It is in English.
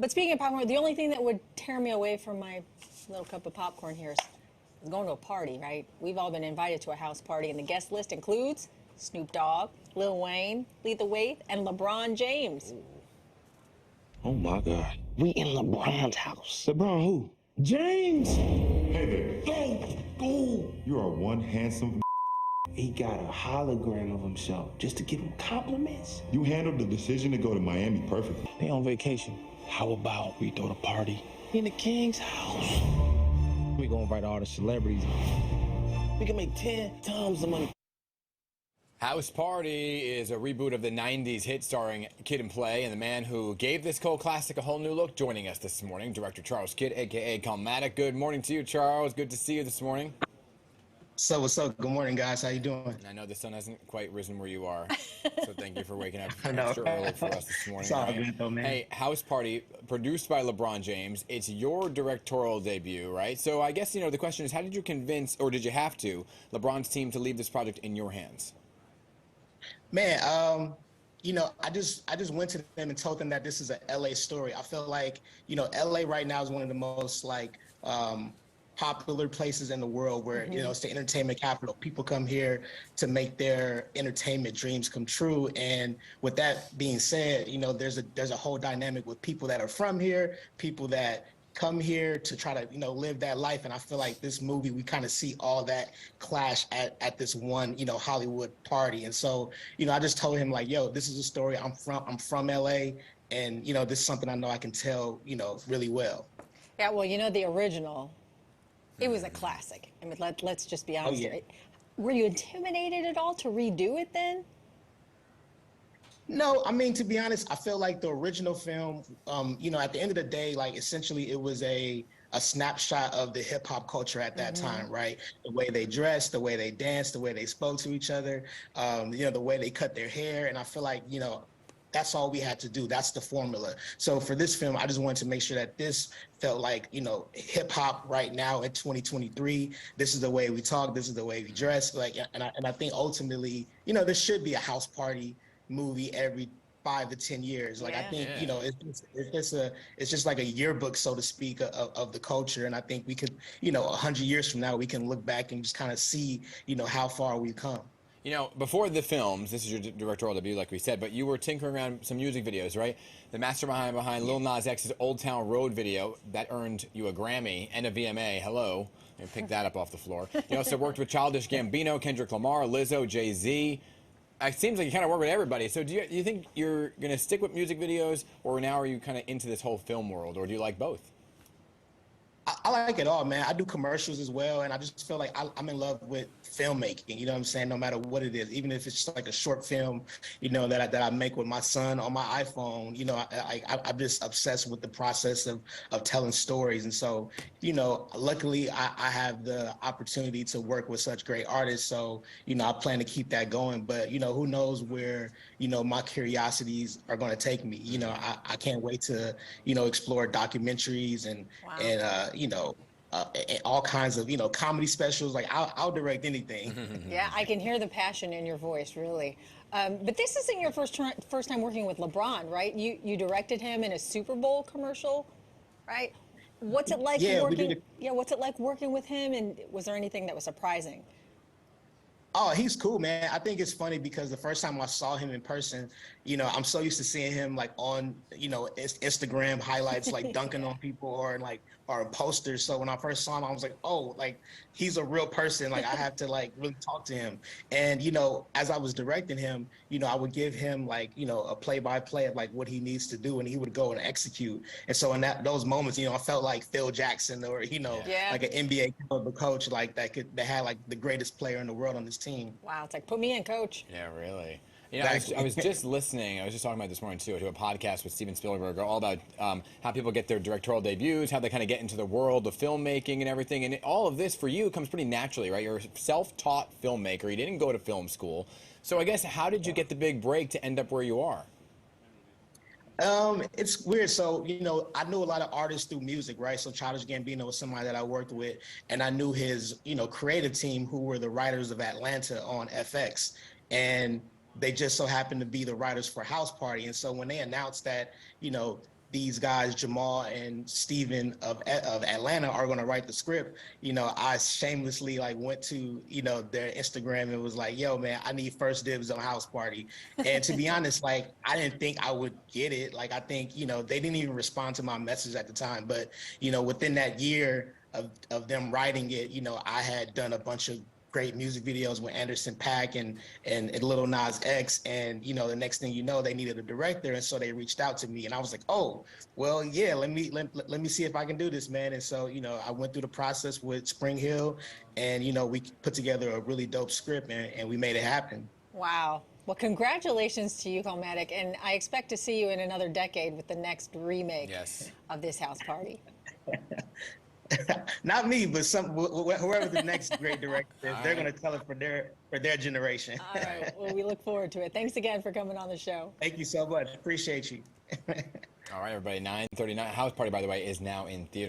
But speaking of popcorn, the only thing that would tear me away from my little cup of popcorn here is going to a party, right? We've all been invited to a house party, and the guest list includes Snoop Dogg, Lil Wayne, Lethal Wayne, and LeBron James. Oh my God. We in LeBron's house. LeBron who? James! Hey there. Go! You are one handsome. He got a hologram of himself just to give him compliments. You handled the decision to go to Miami perfectly. They on vacation. How about we throw the party in the king's house? We gonna invite all the celebrities. We can make 10 times the money. House Party is a reboot of the 90s hit starring Kid and Play, and the man who gave this cult classic a whole new look joining us this morning, director Charles Kidd, a.k.a. Calmatic. Good morning to you, Charles. Good to see you this morning. So what's up? Good morning, guys. How you doing? I know the sun hasn't quite risen where you are, so thank you for waking up I know. extra early for us this morning. It's all good though, man. Hey, House Party, produced by LeBron James. It's your directorial debut, right? So I guess, the question is, how did you convince, or did you have to, LeBron's team to leave this project in your hands? Man, I just went to them and told them that this is a LA story. I feel like, LA right now is one of the most popular places in the world where, it's the entertainment capital. People come here to make their entertainment dreams come true. And with that being said, there's a whole dynamic with people that are from here, people that come here to try to, live that life. And I feel like this movie, we kind of see all that clash at this one, Hollywood party. And so, I just told him like, yo, this is a story. I'm from LA. And, this is something I know I can tell, really well. Yeah, well, the original, it was a classic. I mean, let's just be honest. Oh, yeah. Were you intimidated at all to redo it then? No, I mean, to be honest, I feel like the original film, at the end of the day, like essentially it was a snapshot of the hip hop culture at that time, right? The way they dressed, the way they danced, the way they spoke to each other, the way they cut their hair. And I feel like, that's all we had to do. That's the formula. So for this film, I just wanted to make sure that this felt like, hip hop right now in 2023. This is the way we talk. This is the way we dress. And I think ultimately, there should be a house party movie every 5 to 10 years. I think, it's just like a yearbook, so to speak, of the culture. And I think we could, 100 years from now, we can look back and just kind of see, how far we've come. Before the films, this is your directorial debut, like we said, but you were tinkering around some music videos, right? The mastermind behind Lil Nas X's Old Town Road video, that earned you a Grammy and a VMA. Hello. And pick that up off the floor. You also worked with Childish Gambino, Kendrick Lamar, Lizzo, Jay-Z. It seems like you kind of work with everybody. So do you think you're going to stick with music videos, or now are you kind of into this whole film world, or do you like both? I like it all, man. I do commercials as well, and I just feel like I'm in love with filmmaking. You know what I'm saying? No matter what it is, even if it's just like a short film, that I make with my son on my iPhone. I'm just obsessed with the process of telling stories. And so, luckily I have the opportunity to work with such great artists. So, I plan to keep that going. But who knows where my curiosities are going to take me. I can't wait to explore documentaries and all kinds of comedy specials. Like I'll direct anything. Yeah, I can hear the passion in your voice, really. But this isn't your first time working with LeBron, right? You directed him in a Super Bowl commercial, right? What's it like working? Yeah, what's it like working with him? And was there anything that was surprising? Oh, he's cool, man. I think it's funny because the first time I saw him in person, I'm so used to seeing him like on, Instagram highlights, like dunking on people or posters. So when I first saw him, I was like, oh, like he's a real person. Like I have to really talk to him. And, as I was directing him, I would give him a play-by-play of what he needs to do, and he would go and execute. And so in those moments, I felt like Phil Jackson or, like an NBA coach that had the greatest player in the world on this team. Wow, it's like, put me in, coach. Yeah, really. Exactly. I was just listening, I was just talking about this morning too, to a podcast with Steven Spielberg all about how people get their directorial debuts, how they kind of get into the world of filmmaking and everything. And all of this for you comes pretty naturally, right? You're a self-taught filmmaker. You didn't go to film school. So I guess, how did you get the big break to end up where you are? It's weird. So, I knew a lot of artists through music, right? So Childish Gambino was somebody that I worked with, and I knew his, creative team, who were the writers of Atlanta on FX. And they just so happened to be the writers for House Party. And so when they announced that, these guys, Jamal and Steven of Atlanta, are going to write the script, you know, I shamelessly like went to, you know, their Instagram and was like, yo, man, I need first dibs on House Party. And to be honest, like, I didn't think I would get it. Like, I think, you know, they didn't even respond to my message at the time. But, you know, within that year of them writing it, you know, I had done a bunch of great music videos with Anderson .Paak and Lil Nas X, and you know, the next thing you know, they needed a director, and so they reached out to me, and I was like, oh, well, yeah, let me see if I can do this, man. And so, you know, I went through the process with Spring Hill, and you know, we put together a really dope script, and we made it happen. Wow. Well, congratulations to you, Calmatic, and I expect to see you in another decade with the next remake of this House Party. Not me, but whoever the next great director is, they're going to tell it for their generation. All right. Well, we look forward to it. Thanks again for coming on the show. Thank you so much. Appreciate you. All right, everybody. 9:39. House Party, by the way, is now in theater.